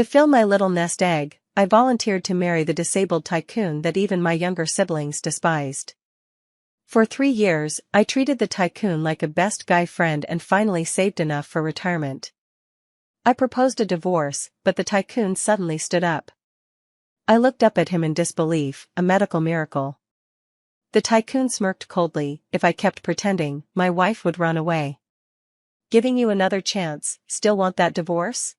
To fill my little nest egg, I volunteered to marry the disabled tycoon that even my younger siblings despised. For 3 years, I treated the tycoon like a best guy friend and finally saved enough for retirement. I proposed a divorce, but the tycoon suddenly stood up. I looked up at him in disbelief, a medical miracle. The tycoon smirked coldly. If I kept pretending, my wife would run away. Giving you another chance, still want that divorce?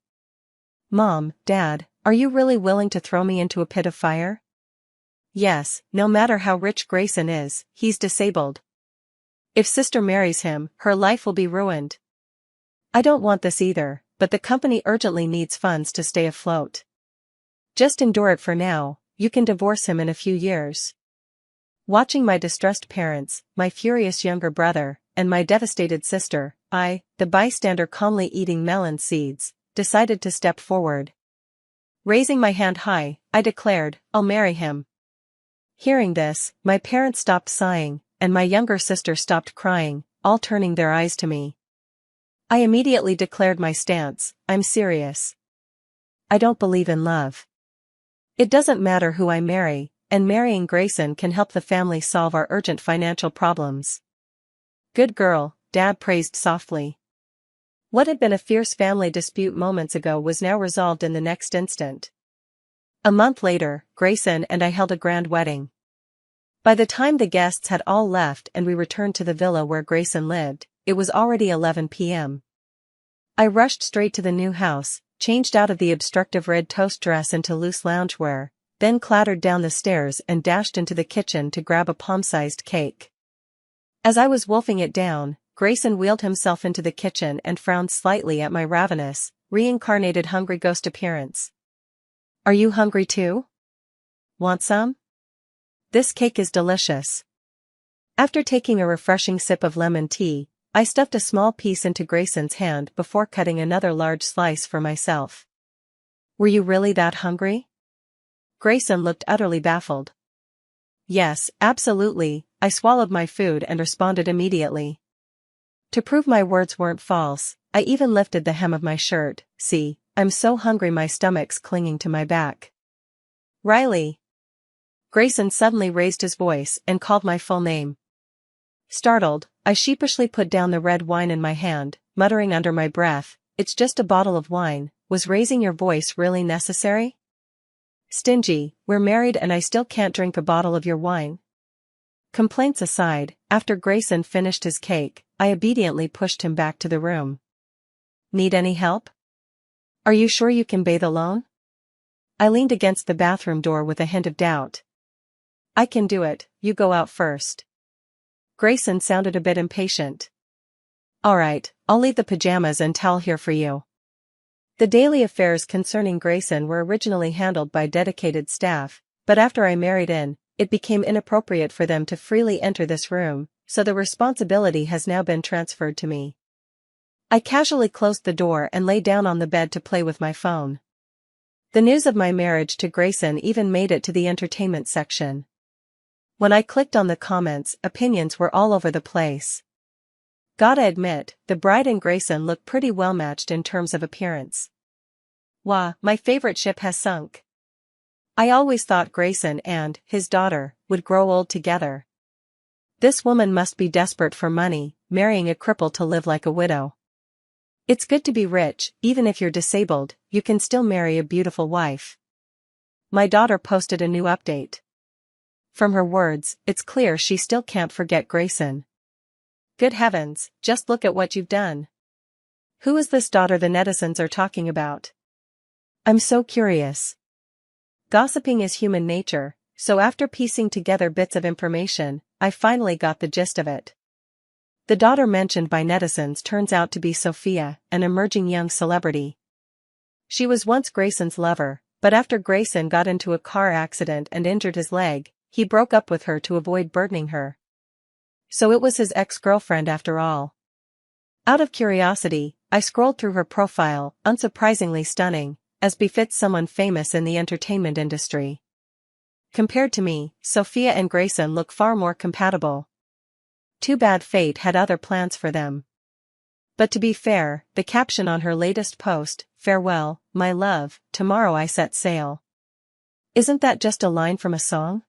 Mom, Dad, are you really willing to throw me into a pit of fire? Yes, no matter how rich Grayson is, he's disabled. If sister marries him, her life will be ruined. I don't want this either, but the company urgently needs funds to stay afloat. Just endure it for now, you can divorce him in a few years. Watching my distressed parents, my furious younger brother, and my devastated sister, I, the bystander calmly eating melon seeds, decided to step forward. Raising my hand high, I declared, I'll marry him. Hearing this, my parents stopped sighing, and my younger sister stopped crying, all turning their eyes to me. I immediately declared my stance, I'm serious. I don't believe in love. It doesn't matter who I marry, and marrying Grayson can help the family solve our urgent financial problems. Good girl, Dad praised softly. What had been a fierce family dispute moments ago was now resolved in the next instant. A month later, Grayson and I held a grand wedding. By the time the guests had all left and we returned to the villa where Grayson lived, it was already 11 p.m. I rushed straight to the new house, changed out of the obstructive red toast dress into loose loungewear, then clattered down the stairs and dashed into the kitchen to grab a palm-sized cake. As I was wolfing it down, Grayson wheeled himself into the kitchen and frowned slightly at my ravenous, reincarnated hungry ghost appearance. Are you hungry too? Want some? This cake is delicious. After taking a refreshing sip of lemon tea, I stuffed a small piece into Grayson's hand before cutting another large slice for myself. Were you really that hungry? Grayson looked utterly baffled. Yes, absolutely, I swallowed my food and responded immediately. To prove my words weren't false, I even lifted the hem of my shirt. See, I'm so hungry my stomach's clinging to my back. Riley. Grayson suddenly raised his voice and called my full name. Startled, I sheepishly put down the red wine in my hand, muttering under my breath, it's just a bottle of wine. Was raising your voice really necessary? Stingy, we're married and I still can't drink a bottle of your wine. Complaints aside, after Grayson finished his cake, I obediently pushed him back to the room. Need any help? Are you sure you can bathe alone? I leaned against the bathroom door with a hint of doubt. I can do it, you go out first. Grayson sounded a bit impatient. Alright, I'll leave the pajamas and towel here for you. The daily affairs concerning Grayson were originally handled by dedicated staff, but after I married in, it became inappropriate for them to freely enter this room, so the responsibility has now been transferred to me. I casually closed the door and lay down on the bed to play with my phone. The news of my marriage to Grayson even made it to the entertainment section. When I clicked on the comments, opinions were all over the place. Gotta admit, the bride and Grayson look pretty well matched in terms of appearance. Wah, my favorite ship has sunk. I always thought Grayson and his daughter would grow old together. This woman must be desperate for money, marrying a cripple to live like a widow. It's good to be rich, even if you're disabled, you can still marry a beautiful wife. My daughter posted a new update. From her words, it's clear she still can't forget Grayson. Good heavens, just look at what you've done. Who is this daughter the netizens are talking about? I'm so curious. Gossiping is human nature, so after piecing together bits of information, I finally got the gist of it. The daughter mentioned by netizens turns out to be Sophia, an emerging young celebrity. She was once Grayson's lover, but after Grayson got into a car accident and injured his leg, he broke up with her to avoid burdening her. So it was his ex-girlfriend after all. Out of curiosity, I scrolled through her profile, unsurprisingly stunning, as befits someone famous in the entertainment industry. Compared to me, Sophia and Grayson look far more compatible. Too bad fate had other plans for them. But to be fair, the caption on her latest post, "Farewell, my love, tomorrow I set sail." Isn't that just a line from a song?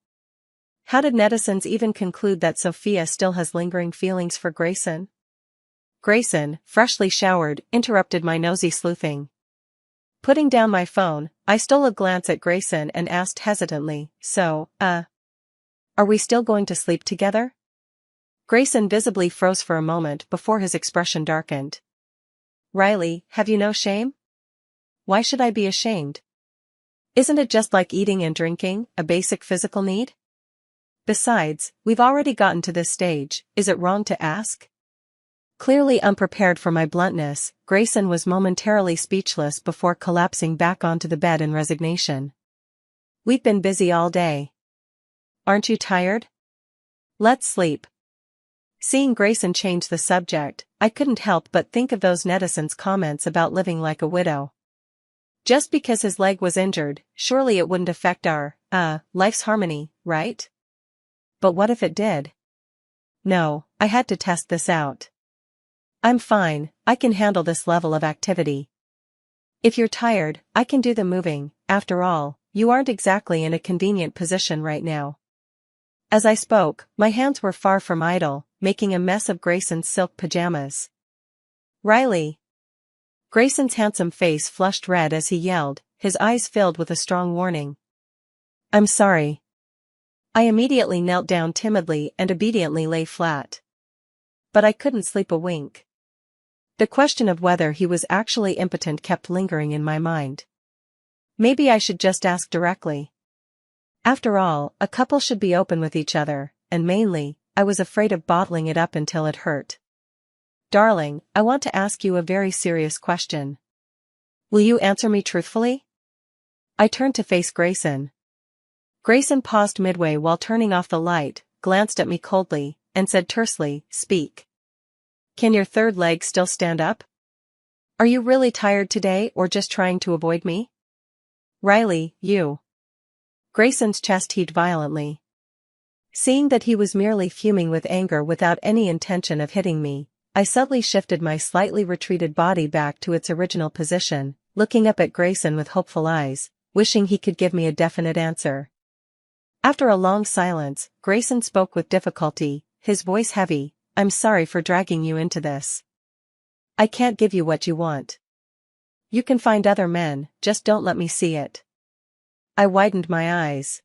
How did netizens even conclude that Sophia still has lingering feelings for Grayson? Grayson, freshly showered, interrupted my nosy sleuthing. Putting down my phone, I stole a glance at Grayson and asked hesitantly, "So, are we still going to sleep together?" Grayson visibly froze for a moment before his expression darkened. "Riley, have you no shame?" "Why should I be ashamed? Isn't it just like eating and drinking, a basic physical need? Besides, we've already gotten to this stage, is it wrong to ask?" Clearly unprepared for my bluntness, Grayson was momentarily speechless before collapsing back onto the bed in resignation. "We've been busy all day. Aren't you tired? Let's sleep." Seeing Grayson change the subject, I couldn't help but think of those netizens' comments about living like a widow. Just because his leg was injured, surely it wouldn't affect our, life's harmony, right? But what if it did? No, I had to test this out. "I'm fine, I can handle this level of activity." "If you're tired, I can do the moving, after all, you aren't exactly in a convenient position right now." As I spoke, my hands were far from idle, making a mess of Grayson's silk pajamas. "Riley!" Grayson's handsome face flushed red as he yelled, his eyes filled with a strong warning. "I'm sorry." I immediately knelt down timidly and obediently lay flat. But I couldn't sleep a wink. The question of whether he was actually impotent kept lingering in my mind. Maybe I should just ask directly. After all, a couple should be open with each other, and mainly, I was afraid of bottling it up until it hurt. "Darling, I want to ask you a very serious question. Will you answer me truthfully?" I turned to face Grayson. Grayson paused midway while turning off the light, glanced at me coldly, and said tersely, "Speak. Can your third leg still stand up? Are you really tired today or just trying to avoid me?" "Riley, you." Grayson's chest heaved violently. Seeing that he was merely fuming with anger without any intention of hitting me, I subtly shifted my slightly retreated body back to its original position, looking up at Grayson with hopeful eyes, wishing he could give me a definite answer. After a long silence, Grayson spoke with difficulty, his voice heavy. "I'm sorry for dragging you into this. I can't give you what you want. You can find other men, just don't let me see it." I widened my eyes.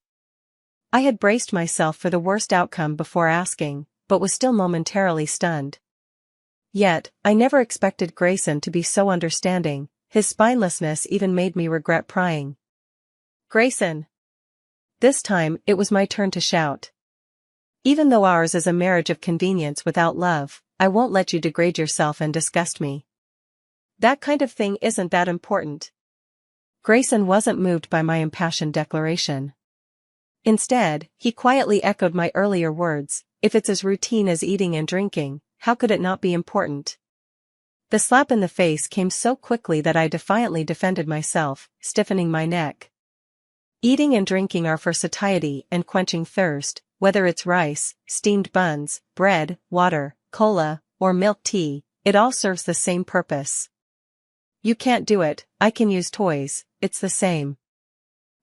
I had braced myself for the worst outcome before asking, but was still momentarily stunned. Yet, I never expected Grayson to be so understanding, his spinelessness even made me regret prying. "Grayson!" This time, it was my turn to shout. "Even though ours is a marriage of convenience without love, I won't let you degrade yourself and disgust me. That kind of thing isn't that important." Grayson wasn't moved by my impassioned declaration. Instead, he quietly echoed my earlier words, "If it's as routine as eating and drinking, how could it not be important?" The slap in the face came so quickly that I defiantly defended myself, stiffening my neck. "Eating and drinking are for satiety and quenching thirst, whether it's rice, steamed buns, bread, water, cola, or milk tea, it all serves the same purpose. You can't do it, I can use toys, it's the same."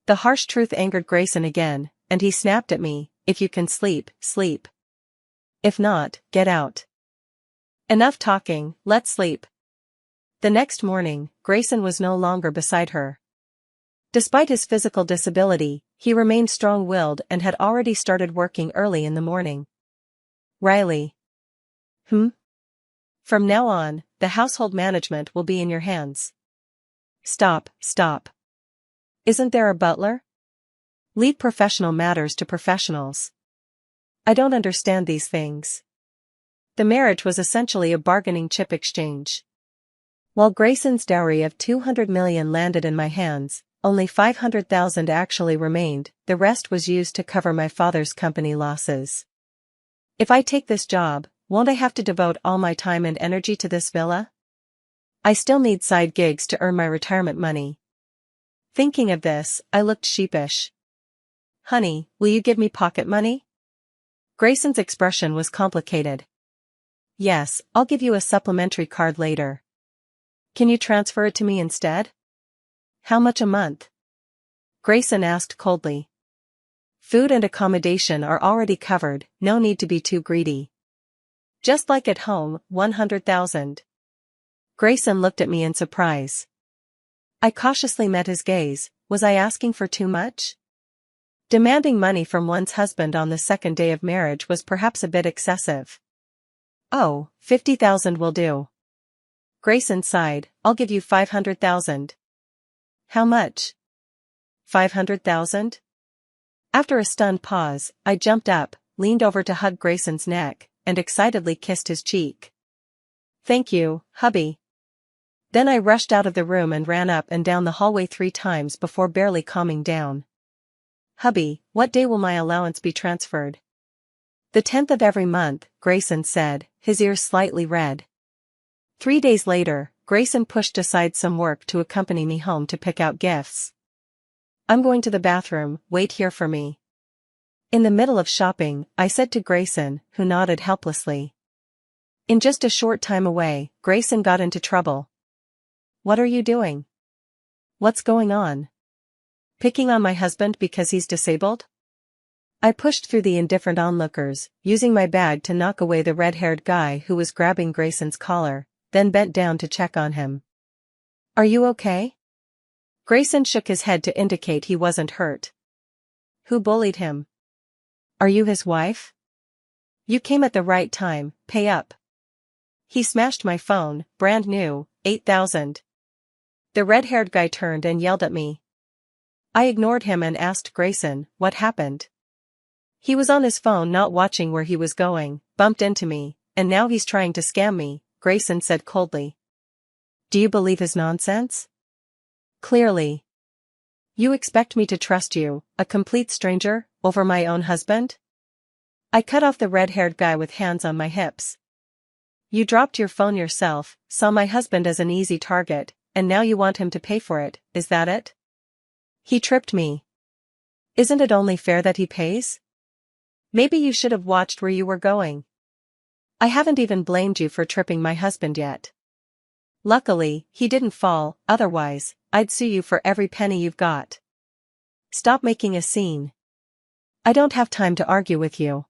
The harsh truth angered Grayson again, and he snapped at me, "If you can sleep, sleep. If not, get out. Enough talking, let's sleep." The next morning, Grayson was no longer beside her. Despite his physical disability, he remained strong-willed and had already started working early in the morning. "Riley." "From now on, the household management will be in your hands." Stop. Isn't there a butler? Leave professional matters to professionals. I don't understand these things. The marriage was essentially a bargaining chip exchange. While Grayson's dowry of $200 million landed in my hands, only $500,000 actually remained, the rest was used to cover my father's company losses. If I take this job, won't I have to devote all my time and energy to this villa? I still need side gigs to earn my retirement money. Thinking of this, I looked sheepish. "Honey, will you give me pocket money?" Grayson's expression was complicated. Yes, I'll give you a supplementary card later. Can you transfer it to me instead? How much a month? Grayson asked coldly. Food and accommodation are already covered, no need to be too greedy. Just like at home, 100,000. Grayson looked at me in surprise. I cautiously met his gaze. Was I asking for too much? Demanding money from one's husband on the second day of marriage was perhaps a bit excessive. Oh, 50,000 will do. Grayson sighed. I'll give you 500,000. How much? 500,000? After a stunned pause, I jumped up, leaned over to hug Grayson's neck, and excitedly kissed his cheek. Thank you, hubby. Then I rushed out of the room and ran up and down the hallway 3 times before barely calming down. Hubby, what day will my allowance be transferred? The 10th of every month, Grayson said, his ears slightly red. 3 days later, Grayson pushed aside some work to accompany me home to pick out gifts. I'm going to the bathroom, wait here for me. In the middle of shopping, I said to Grayson, who nodded helplessly. In just a short time away, Grayson got into trouble. What are you doing? What's going on? Picking on my husband because he's disabled? I pushed through the indifferent onlookers, using my bag to knock away the red-haired guy who was grabbing Grayson's collar, then bent down to check on him. Are you okay? Grayson shook his head to indicate he wasn't hurt. Who bullied him? Are you his wife? You came at the right time, pay up. He smashed my phone, brand new, 8,000. The red-haired guy turned and yelled at me. I ignored him and asked Grayson, what happened? He was on his phone not watching where he was going, bumped into me, and now he's trying to scam me, Grayson said coldly. Do you believe his nonsense? Clearly. You expect me to trust you, a complete stranger, over my own husband? I cut off the red-haired guy with hands on my hips. You dropped your phone yourself, saw my husband as an easy target, and now you want him to pay for it, is that it? He tripped me. Isn't it only fair that he pays? Maybe you should have watched where you were going. I haven't even blamed you for tripping my husband yet. Luckily, he didn't fall, otherwise, I'd sue you for every penny you've got. Stop making a scene. I don't have time to argue with you.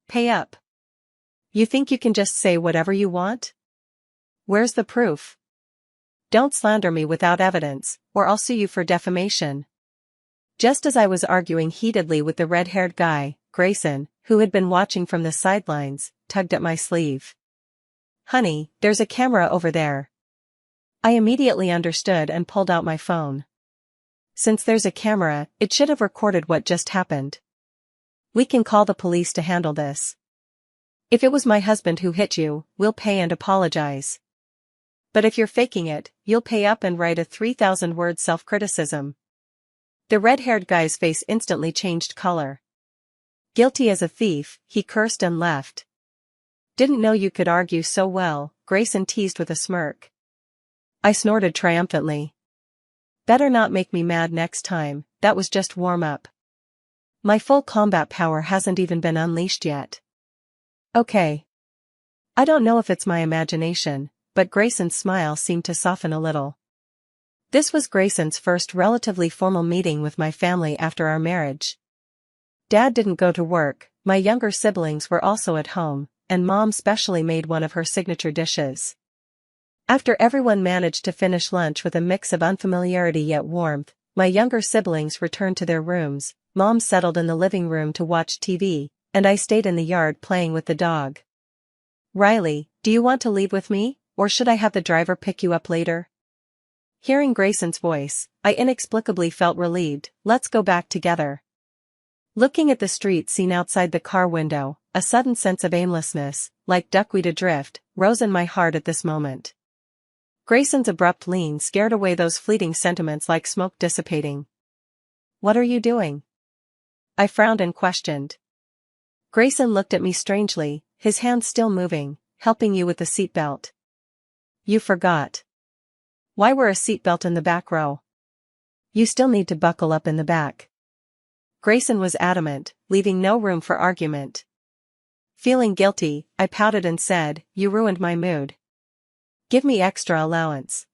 Pay up. You think you can just say whatever you want? Where's the proof? Don't slander me without evidence, or I'll sue you for defamation. Just as I was arguing heatedly with the red-haired guy, Grayson, who had been watching from the sidelines, tugged at my sleeve. Honey, there's a camera over there. I immediately understood and pulled out my phone. Since there's a camera, it should have recorded what just happened. We can call the police to handle this. If it was my husband who hit you, we'll pay and apologize. But if you're faking it, you'll pay up and write a 3,000-word self-criticism. The red-haired guy's face instantly changed color. Guilty as a thief, he cursed and left. Didn't know you could argue so well, Grayson teased with a smirk. I snorted triumphantly. Better not make me mad next time, that was just warm-up. My full combat power hasn't even been unleashed yet. Okay. I don't know if it's my imagination, but Grayson's smile seemed to soften a little. This was Grayson's first relatively formal meeting with my family after our marriage. Dad didn't go to work, my younger siblings were also at home, and Mom specially made one of her signature dishes. After everyone managed to finish lunch with a mix of unfamiliarity yet warmth, my younger siblings returned to their rooms, Mom settled in the living room to watch TV, and I stayed in the yard playing with the dog. Riley, do you want to leave with me, or should I have the driver pick you up later? Hearing Grayson's voice, I inexplicably felt relieved. Let's go back together. Looking at the street scene outside the car window, a sudden sense of aimlessness, like duckweed adrift, rose in my heart at this moment. Grayson's abrupt lean scared away those fleeting sentiments like smoke dissipating. What are you doing? I frowned and questioned. Grayson looked at me strangely, his hand still moving, helping you with the seatbelt. You forgot. Why wear a seatbelt in the back row? You still need to buckle up in the back. Grayson was adamant, leaving no room for argument. Feeling guilty, I pouted and said, "You ruined my mood. Give me extra allowance."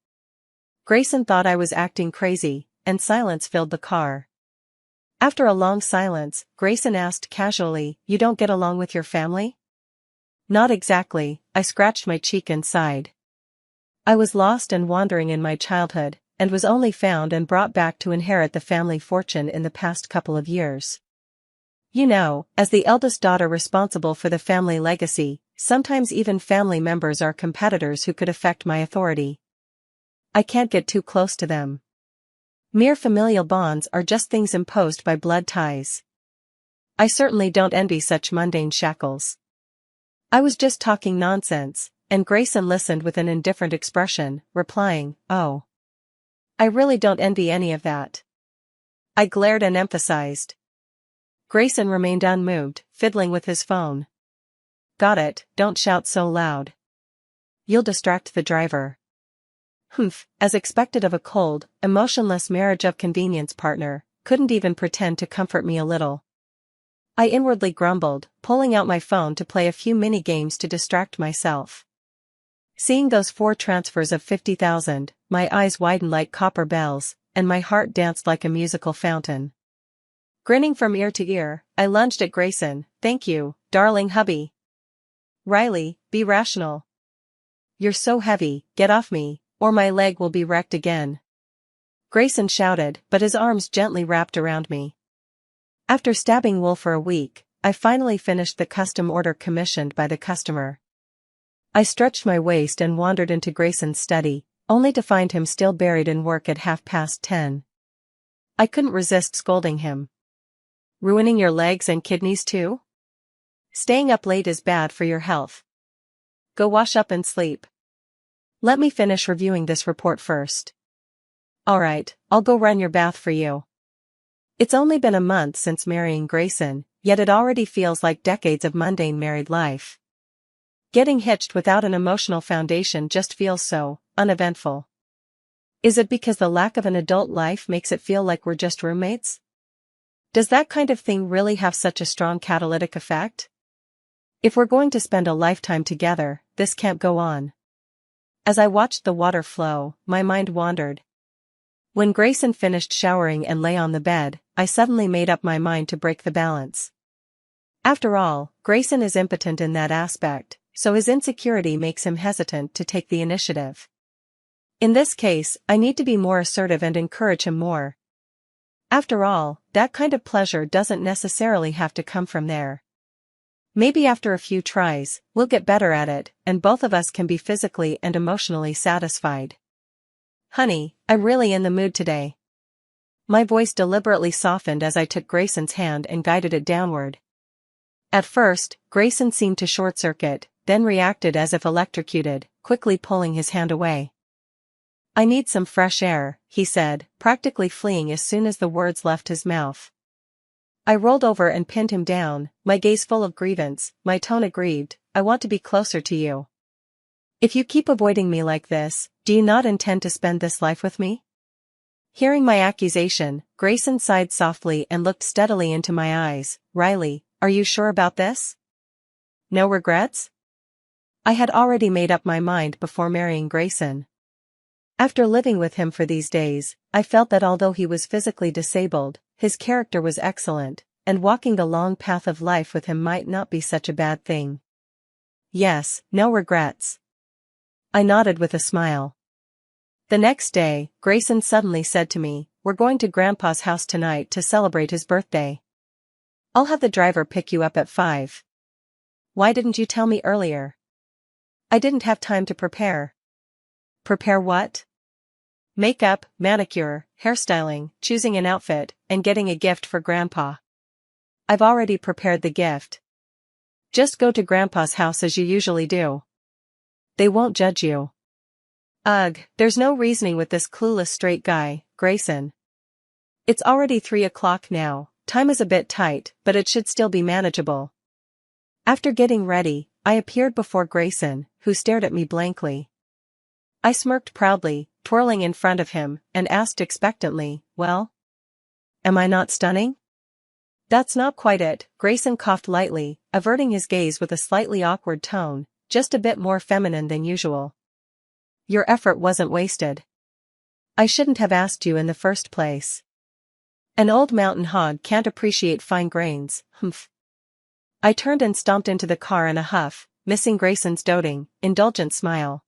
Grayson thought I was acting crazy, and silence filled the car. After a long silence, Grayson asked casually, "You don't get along with your family?" "Not exactly," I scratched my cheek and sighed. I was lost and wandering in my childhood, and was only found and brought back to inherit the family fortune in the past couple of years. You know, as the eldest daughter responsible for the family legacy, sometimes even family members are competitors who could affect my authority. I can't get too close to them. Mere familial bonds are just things imposed by blood ties. I certainly don't envy such mundane shackles. I was just talking nonsense, and Grayson listened with an indifferent expression, replying, "Oh. I really don't envy any of that." I glared and emphasized. Grayson remained unmoved, fiddling with his phone. "Got it, don't shout so loud. You'll distract the driver." Humph, as expected of a cold, emotionless marriage of convenience partner, couldn't even pretend to comfort me a little. I inwardly grumbled, pulling out my phone to play a few mini-games to distract myself. Seeing those 4 transfers of 50,000, my eyes widened like copper bells, and my heart danced like a musical fountain. Grinning from ear to ear, I lunged at Grayson. "Thank you, darling hubby." "Riley, be rational. You're so heavy, get off me, or my leg will be wrecked again." Grayson shouted, but his arms gently wrapped around me. After stabbing wool for a week, I finally finished the custom order commissioned by the customer. I stretched my waist and wandered into Grayson's study, only to find him still buried in work at 10:30. I couldn't resist scolding him. "Ruining your legs and kidneys too? Staying up late is bad for your health. Go wash up and sleep. Let me finish reviewing this report first." "Alright, I'll go run your bath for you." It's only been a month since marrying Grayson, yet it already feels like decades of mundane married life. Getting hitched without an emotional foundation just feels so uneventful. Is it because the lack of an adult life makes it feel like we're just roommates? Does that kind of thing really have such a strong catalytic effect? If we're going to spend a lifetime together, this can't go on. As I watched the water flow, my mind wandered. When Grayson finished showering and lay on the bed, I suddenly made up my mind to break the balance. After all, Grayson is impotent in that aspect, so his insecurity makes him hesitant to take the initiative. In this case, I need to be more assertive and encourage him more. After all, that kind of pleasure doesn't necessarily have to come from there. Maybe after a few tries, we'll get better at it, and both of us can be physically and emotionally satisfied. "Honey, I'm really in the mood today." My voice deliberately softened as I took Grayson's hand and guided it downward. At first, Grayson seemed to short-circuit, then reacted as if electrocuted, quickly pulling his hand away. "I need some fresh air," he said, practically fleeing as soon as the words left his mouth. I rolled over and pinned him down, my gaze full of grievance, my tone aggrieved. "I want to be closer to you. If you keep avoiding me like this, do you not intend to spend this life with me?" Hearing my accusation, Grayson sighed softly and looked steadily into my eyes. "Riley, are you sure about this? No regrets?" I had already made up my mind before marrying Grayson. After living with him for these days, I felt that although he was physically disabled, his character was excellent, and walking the long path of life with him might not be such a bad thing. "Yes, no regrets." I nodded with a smile. The next day, Grayson suddenly said to me, "We're going to Grandpa's house tonight to celebrate his birthday. I'll have the driver pick you up at 5. Why didn't you tell me earlier?" "I didn't have time to prepare." "Prepare what?" "Makeup, manicure, hairstyling, choosing an outfit, and getting a gift for Grandpa." "I've already prepared the gift. Just go to Grandpa's house as you usually do. They won't judge you." Ugh, there's no reasoning with this clueless straight guy, Grayson. It's already 3 o'clock now, time is a bit tight, but it should still be manageable. After getting ready, I appeared before Grayson, who stared at me blankly. I smirked proudly, twirling in front of him, and asked expectantly, "Well? Am I not stunning?" That's not quite it, Grayson coughed lightly, averting his gaze with a slightly awkward tone, just a bit more feminine than usual. Your effort wasn't wasted. I shouldn't have asked you in the first place. An old mountain hog can't appreciate fine grains, humph. I turned and stomped into the car in a huff, missing Grayson's doting, indulgent smile.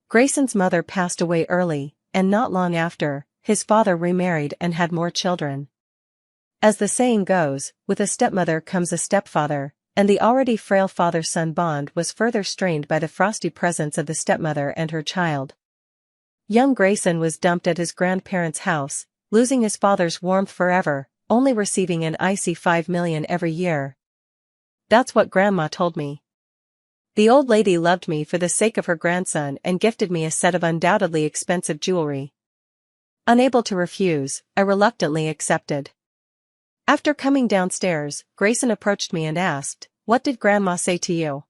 Grayson's mother passed away early, and not long after, his father remarried and had more children. As the saying goes, with a stepmother comes a stepfather, and the already frail father-son bond was further strained by the frosty presence of the stepmother and her child. Young Grayson was dumped at his grandparents' house, losing his father's warmth forever, only receiving an icy $5 million every year. That's what Grandma told me. The old lady loved me for the sake of her grandson and gifted me a set of undoubtedly expensive jewelry. Unable to refuse, I reluctantly accepted. After coming downstairs, Grayson approached me and asked, "What did Grandma say to you?"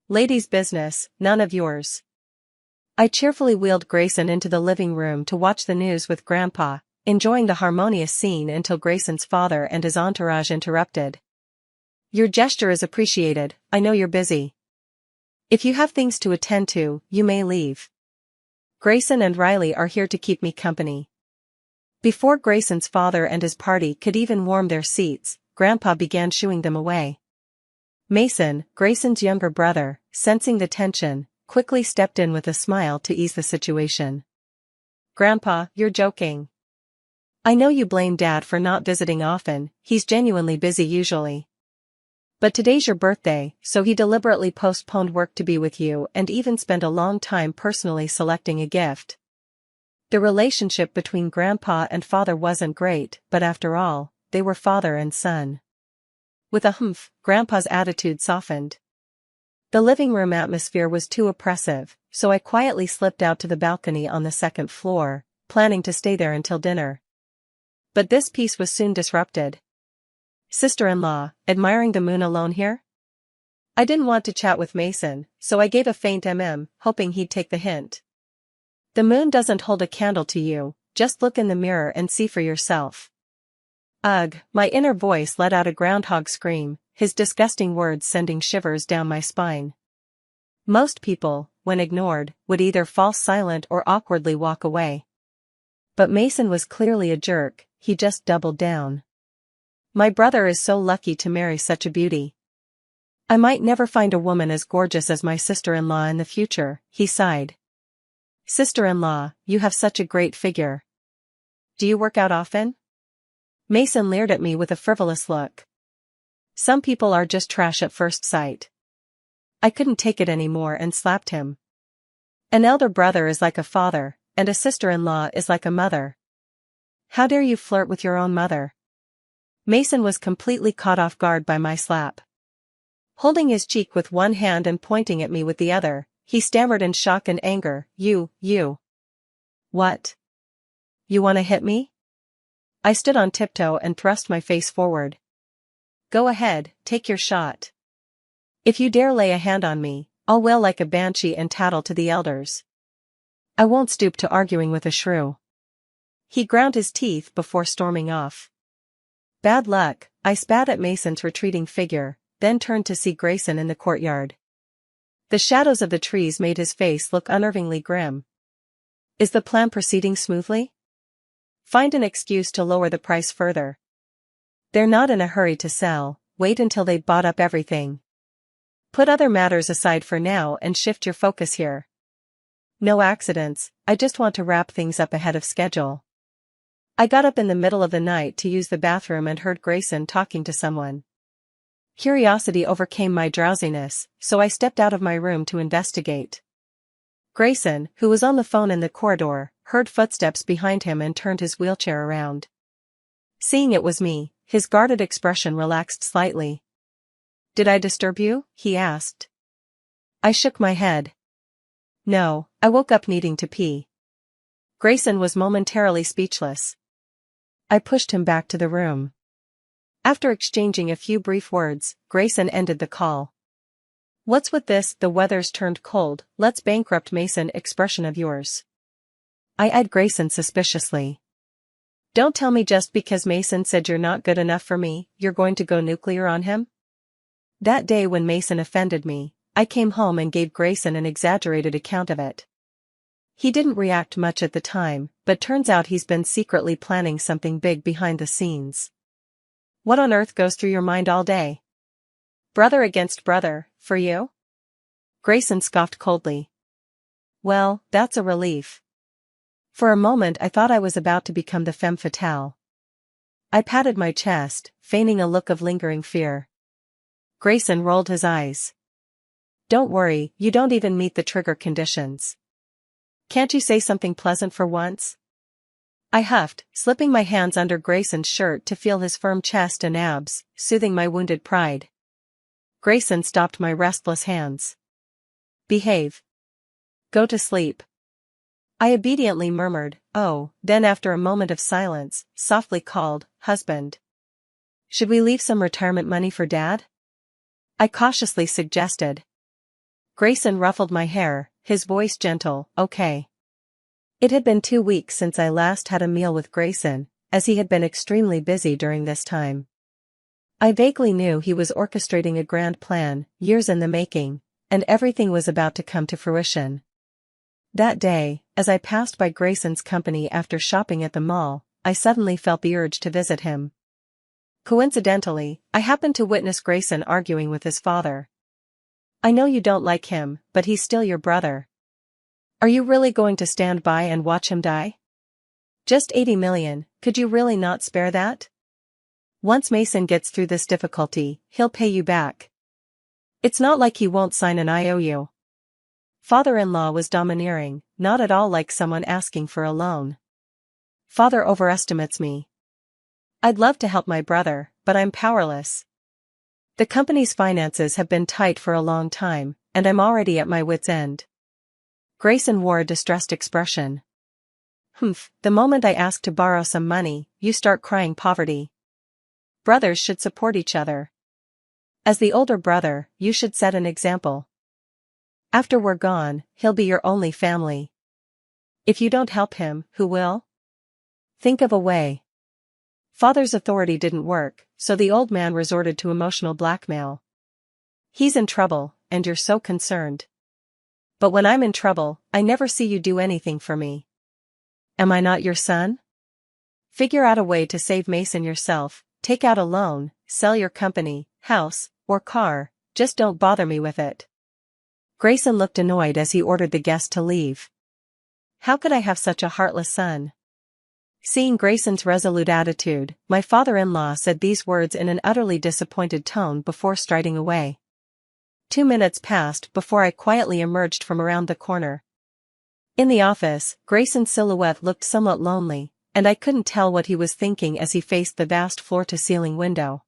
"Lady's business, none of yours." I cheerfully wheeled Grayson into the living room to watch the news with Grandpa, enjoying the harmonious scene until Grayson's father and his entourage interrupted. "Your gesture is appreciated, I know you're busy. If you have things to attend to, you may leave. Grayson and Riley are here to keep me company." Before Grayson's father and his party could even warm their seats, Grandpa began shooing them away. Mason, Grayson's younger brother, sensing the tension, quickly stepped in with a smile to ease the situation. "Grandpa, you're joking. I know you blame Dad for not visiting often, he's genuinely busy usually. But today's your birthday, so he deliberately postponed work to be with you and even spent a long time personally selecting a gift." The relationship between Grandpa and father wasn't great, but after all, they were father and son. With a humph, Grandpa's attitude softened. The living room atmosphere was too oppressive, so I quietly slipped out to the balcony on the second floor, planning to stay there until dinner. But this peace was soon disrupted. "Sister-in-law, admiring the moon alone here?" I didn't want to chat with Mason, so I gave a faint hoping he'd take the hint. "The moon doesn't hold a candle to you, just look in the mirror and see for yourself." Ugh, my inner voice let out a groundhog scream, his disgusting words sending shivers down my spine. Most people, when ignored, would either fall silent or awkwardly walk away. But Mason was clearly a jerk, he just doubled down. "My brother is so lucky to marry such a beauty. I might never find a woman as gorgeous as my sister-in-law in the future," he sighed. "Sister-in-law, you have such a great figure. Do you work out often?" Mason leered at me with a frivolous look. "Some people are just trash at first sight." I couldn't take it anymore and slapped him. "An elder brother is like a father, and a sister-in-law is like a mother. How dare you flirt with your own mother?" Mason was completely caught off guard by my slap. Holding his cheek with one hand and pointing at me with the other, he stammered in shock and anger, You. What? You wanna hit me?" I stood on tiptoe and thrust my face forward. "Go ahead, take your shot. If you dare lay a hand on me, I'll wail like a banshee and tattle to the elders. I won't stoop to arguing with a shrew." He ground his teeth before storming off. Bad luck, I spat at Mason's retreating figure, then turned to see Grayson in the courtyard. The shadows of the trees made his face look unnervingly grim. "Is the plan proceeding smoothly?" "Find an excuse to lower the price further. They're not in a hurry to sell, wait until they've bought up everything. Put other matters aside for now and shift your focus here. No accidents, I just want to wrap things up ahead of schedule." I got up in the middle of the night to use the bathroom and heard Grayson talking to someone. Curiosity overcame my drowsiness, so I stepped out of my room to investigate. Grayson, who was on the phone in the corridor, heard footsteps behind him and turned his wheelchair around. Seeing it was me, his guarded expression relaxed slightly. "Did I disturb you?" he asked. I shook my head. "No, I woke up needing to pee." Grayson was momentarily speechless. I pushed him back to the room. After exchanging a few brief words, Grayson ended the call. "What's with this, the weather's turned cold, let's bankrupt Mason expression of yours?" I eyed Grayson suspiciously. Don't tell me just because Mason said you're not good enough for me, you're going to go nuclear on him? That day when Mason offended me, I came home and gave Grayson an exaggerated account of it. He didn't react much at the time, but turns out he's been secretly planning something big behind the scenes. What on earth goes through your mind all day? Brother against brother, for you? Grayson scoffed coldly. Well, that's a relief. For a moment I thought I was about to become the femme fatale. I patted my chest, feigning a look of lingering fear. Grayson rolled his eyes. Don't worry, you don't even meet the trigger conditions. Can't you say something pleasant for once? I huffed, slipping my hands under Grayson's shirt to feel his firm chest and abs, soothing my wounded pride. Grayson stopped my restless hands. Behave. Go to sleep. I obediently murmured, oh, then after a moment of silence, softly called, husband. Should we leave some retirement money for Dad? I cautiously suggested. Grayson ruffled my hair, his voice gentle, okay. It had been 2 weeks since I last had a meal with Grayson, as he had been extremely busy during this time. I vaguely knew he was orchestrating a grand plan, years in the making, and everything was about to come to fruition. That day, as I passed by Grayson's company after shopping at the mall, I suddenly felt the urge to visit him. Coincidentally, I happened to witness Grayson arguing with his father. I know you don't like him, but he's still your brother. Are you really going to stand by and watch him die? Just 80 million, could you really not spare that? Once Mason gets through this difficulty, he'll pay you back. It's not like he won't sign an IOU. Father-in-law was domineering, not at all like someone asking for a loan. Father overestimates me. I'd love to help my brother, but I'm powerless. The company's finances have been tight for a long time, and I'm already at my wit's end. Grayson wore a distressed expression. The moment I ask to borrow some money, you start crying poverty. Brothers should support each other. As the older brother, you should set an example. After we're gone, he'll be your only family. If you don't help him, who will? Think of a way. Father's authority didn't work, so the old man resorted to emotional blackmail. He's in trouble, and you're so concerned. But when I'm in trouble, I never see you do anything for me. Am I not your son? Figure out a way to save Mason yourself, take out a loan, sell your company, house, or car, just don't bother me with it. Grayson looked annoyed as he ordered the guest to leave. How could I have such a heartless son? Seeing Grayson's resolute attitude, my father-in-law said these words in an utterly disappointed tone before striding away. 2 minutes passed before I quietly emerged from around the corner. In the office, Grayson's silhouette looked somewhat lonely, and I couldn't tell what he was thinking as he faced the vast floor-to-ceiling window.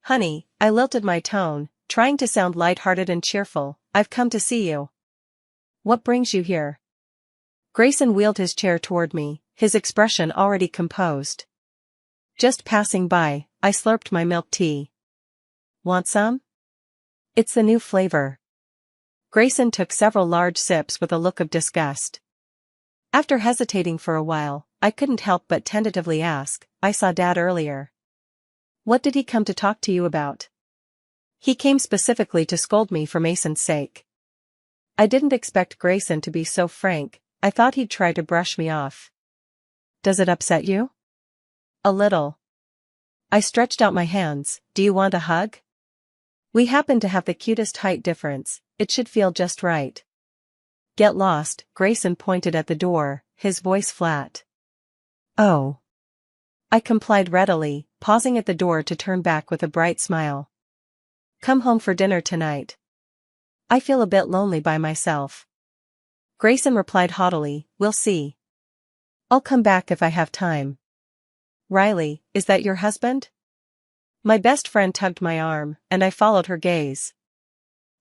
Honey, I lilted my tone, trying to sound light-hearted and cheerful, I've come to see you. What brings you here? Grayson wheeled his chair toward me, his expression already composed. Just passing by, I slurped my milk tea. Want some? It's the new flavor. Grayson took several large sips with a look of disgust. After hesitating for a while, I couldn't help but tentatively ask, I saw Dad earlier. What did he come to talk to you about? He came specifically to scold me for Mason's sake. I didn't expect Grayson to be so frank, I thought he'd try to brush me off. Does it upset you? A little. I stretched out my hands, do you want a hug? We happen to have the cutest height difference, it should feel just right. Get lost, Grayson pointed at the door, his voice flat. Oh. I complied readily, pausing at the door to turn back with a bright smile. Come home for dinner tonight. I feel a bit lonely by myself. Grayson replied haughtily, we'll see. I'll come back if I have time. Riley, is that your husband? My best friend tugged my arm, and I followed her gaze.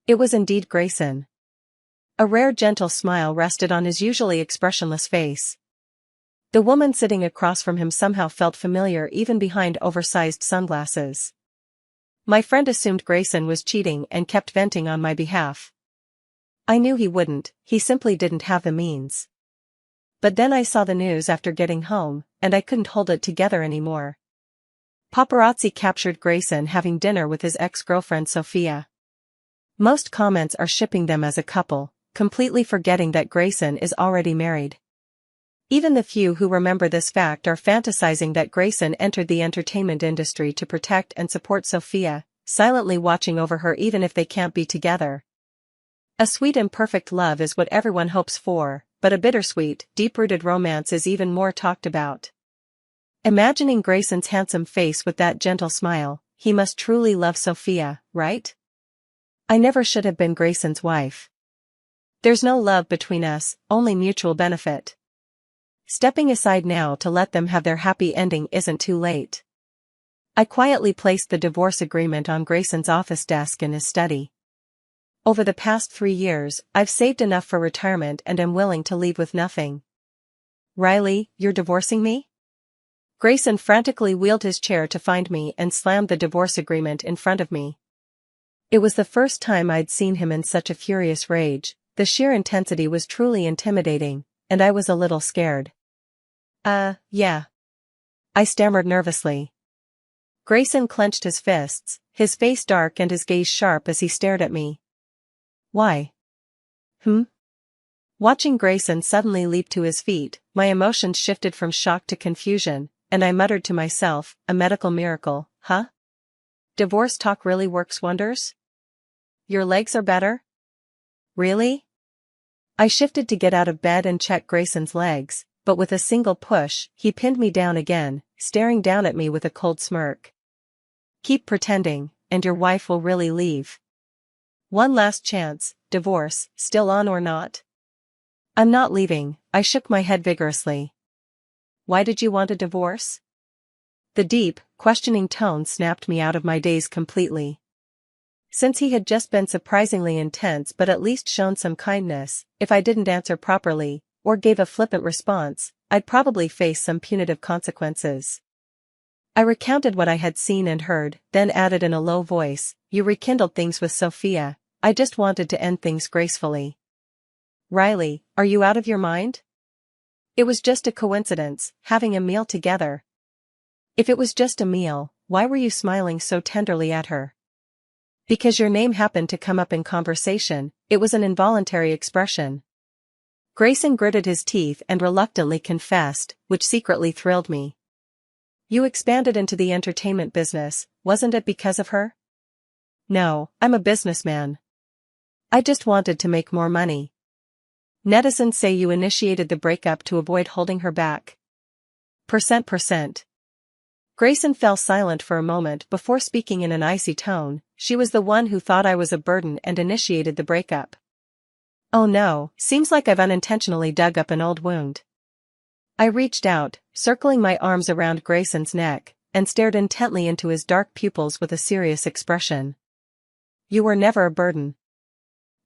It was indeed Grayson. A rare gentle smile rested on his usually expressionless face. The woman sitting across from him somehow felt familiar even behind oversized sunglasses. My friend assumed Grayson was cheating and kept venting on my behalf. I knew he wouldn't, he simply didn't have the means. But then I saw the news after getting home, and I couldn't hold it together anymore. Paparazzi captured Grayson having dinner with his ex-girlfriend Sophia. Most comments are shipping them as a couple, completely forgetting that Grayson is already married. Even the few who remember this fact are fantasizing that Grayson entered the entertainment industry to protect and support Sophia, silently watching over her even if they can't be together. A sweet and perfect love is what everyone hopes for, but a bittersweet, deep-rooted romance is even more talked about. Imagining Grayson's handsome face with that gentle smile, he must truly love Sophia, right? I never should have been Grayson's wife. There's no love between us, only mutual benefit. Stepping aside now to let them have their happy ending isn't too late. I quietly placed the divorce agreement on Grayson's office desk in his study. Over the past 3 years, I've saved enough for retirement and am willing to leave with nothing. Riley, you're divorcing me? Grayson frantically wheeled his chair to find me and slammed the divorce agreement in front of me. It was the first time I'd seen him in such a furious rage. The sheer intensity was truly intimidating, and I was a little scared. Yeah. I stammered nervously. Grayson clenched his fists, his face dark and his gaze sharp as he stared at me. Why? Watching Grayson suddenly leap to his feet, my emotions shifted from shock to confusion, and I muttered to myself, a medical miracle, huh? Divorce talk really works wonders? Your legs are better? Really? I shifted to get out of bed and check Grayson's legs, but with a single push, he pinned me down again, staring down at me with a cold smirk. Keep pretending, and your wife will really leave. One last chance, divorce, still on or not? I'm not leaving, I shook my head vigorously. Why did you want a divorce? The deep, questioning tone snapped me out of my daze completely. Since he had just been surprisingly intense but at least shown some kindness, if I didn't answer properly, or gave a flippant response, I'd probably face some punitive consequences. I recounted what I had seen and heard, then added in a low voice, you rekindled things with Sophia, I just wanted to end things gracefully. Riley, are you out of your mind? It was just a coincidence, having a meal together. If it was just a meal, why were you smiling so tenderly at her? Because your name happened to come up in conversation, it was an involuntary expression. Grayson gritted his teeth and reluctantly confessed, which secretly thrilled me. You expanded into the entertainment business, wasn't it because of her? No, I'm a businessman. I just wanted to make more money. Netizens say you initiated the breakup to avoid holding her back. %. Grayson fell silent for a moment before speaking in an icy tone. She was the one who thought I was a burden and initiated the breakup. Oh no, seems like I've unintentionally dug up an old wound. I reached out, circling my arms around Grayson's neck, and stared intently into his dark pupils with a serious expression. You were never a burden.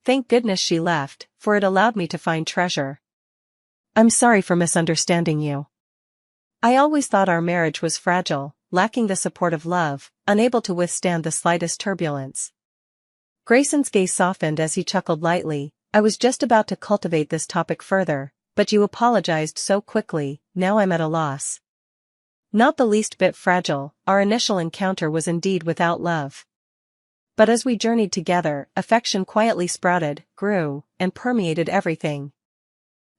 Thank goodness she left, for it allowed me to find treasure. I'm sorry for misunderstanding you. I always thought our marriage was fragile, lacking the support of love, unable to withstand the slightest turbulence. Grayson's gaze softened as he chuckled lightly. I was just about to cultivate this topic further, but you apologized so quickly, now I'm at a loss. Not the least bit fragile, our initial encounter was indeed without love. But as we journeyed together, affection quietly sprouted, grew, and permeated everything.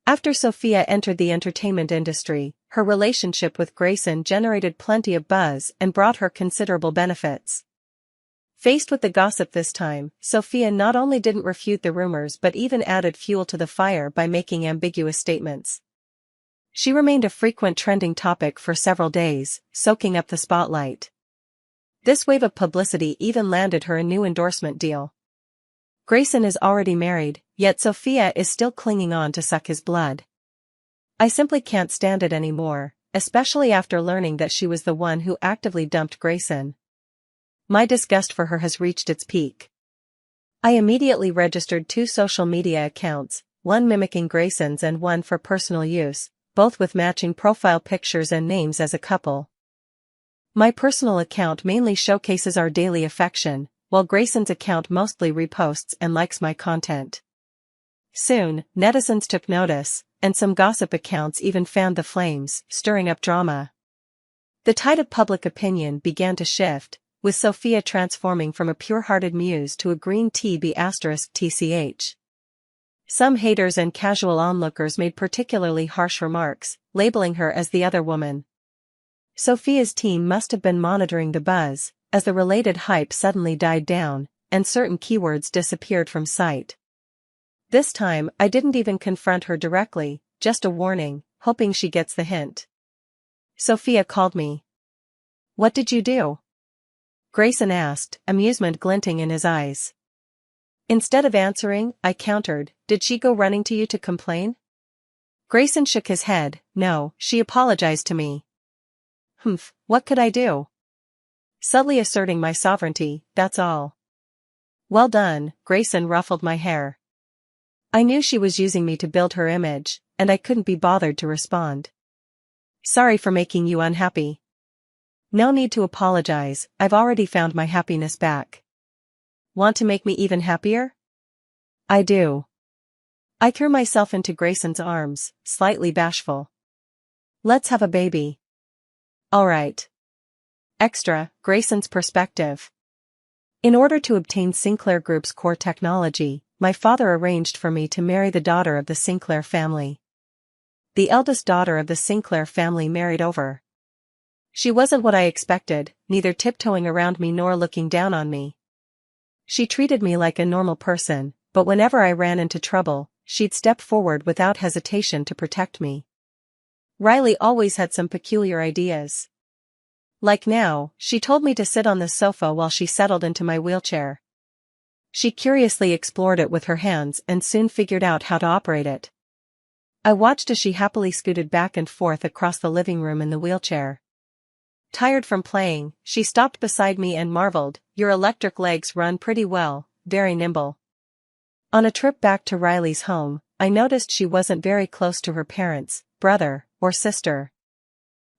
After Sophia entered the entertainment industry, her relationship with Grayson generated plenty of buzz and brought her considerable benefits. Faced with the gossip this time, Sophia not only didn't refute the rumors but even added fuel to the fire by making ambiguous statements. She remained a frequent trending topic for several days, soaking up the spotlight. This wave of publicity even landed her a new endorsement deal. Grayson is already married, yet Sophia is still clinging on to suck his blood. I simply can't stand it anymore, especially after learning that she was the one who actively dumped Grayson. My disgust for her has reached its peak. I immediately registered 2 social media accounts, one mimicking Grayson's and one for personal use, both with matching profile pictures and names as a couple. My personal account mainly showcases our daily affection, while Grayson's account mostly reposts and likes my content. Soon, netizens took notice, and some gossip accounts even fanned the flames, stirring up drama. The tide of public opinion began to shift, with Sophia transforming from a pure-hearted muse to a green TB*TCH. Some haters and casual onlookers made particularly harsh remarks, labeling her as the other woman. Sophia's team must have been monitoring the buzz, as the related hype suddenly died down, and certain keywords disappeared from sight. This time, I didn't even confront her directly, just a warning, hoping she gets the hint. Sophia called me. "What did you do?" Grayson asked, amusement glinting in his eyes. Instead of answering, I countered, "Did she go running to you to complain?" Grayson shook his head. "No, she apologized to me." "Humph, what could I do?" Subtly asserting my sovereignty, "That's all." "Well done," Grayson ruffled my hair. I knew she was using me to build her image, and I couldn't be bothered to respond. "Sorry for making you unhappy." "No need to apologize, I've already found my happiness back." "Want to make me even happier?" "I do." I threw myself into Grayson's arms, slightly bashful. "Let's have a baby." "All right." Extra, Grayson's perspective. In order to obtain Sinclair Group's core technology, my father arranged for me to marry the daughter of the Sinclair family. The eldest daughter of the Sinclair family married over. She wasn't what I expected, neither tiptoeing around me nor looking down on me. She treated me like a normal person, but whenever I ran into trouble, she'd step forward without hesitation to protect me. Riley always had some peculiar ideas. Like now, she told me to sit on the sofa while she settled into my wheelchair. She curiously explored it with her hands and soon figured out how to operate it. I watched as she happily scooted back and forth across the living room in the wheelchair. Tired from playing, she stopped beside me and marveled, "Your electric legs run pretty well, very nimble." On a trip back to Riley's home, I noticed she wasn't very close to her parents, brother, or sister.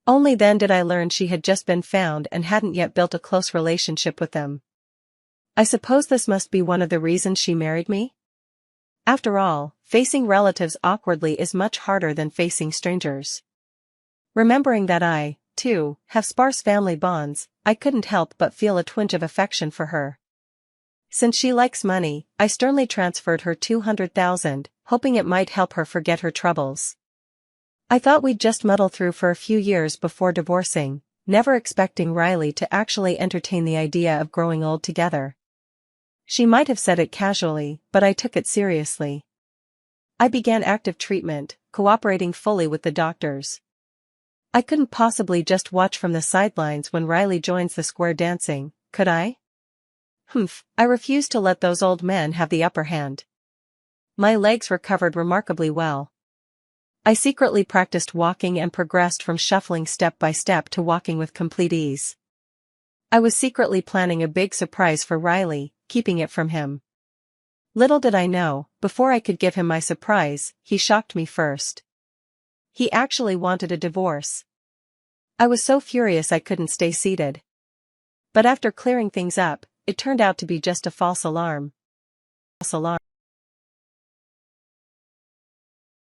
Only then did I learn she had just been found and hadn't yet built a close relationship with them. I suppose this must be one of the reasons she married me? After all, facing relatives awkwardly is much harder than facing strangers. Remembering that I, too, have sparse family bonds, I couldn't help but feel a twinge of affection for her. Since she likes money, I sternly transferred her $200,000, hoping it might help her forget her troubles. I thought we'd just muddle through for a few years before divorcing, never expecting Riley to actually entertain the idea of growing old together. She might have said it casually, but I took it seriously. I began active treatment, cooperating fully with the doctors. I couldn't possibly just watch from the sidelines when Riley joins the square dancing, could I? Humph, I refused to let those old men have the upper hand. My legs recovered remarkably well. I secretly practiced walking and progressed from shuffling step by step to walking with complete ease. I was secretly planning a big surprise for Riley, keeping it from him. Little did I know, before I could give him my surprise, he shocked me first. He actually wanted a divorce. I was so furious I couldn't stay seated. But after clearing things up, it turned out to be just a false alarm.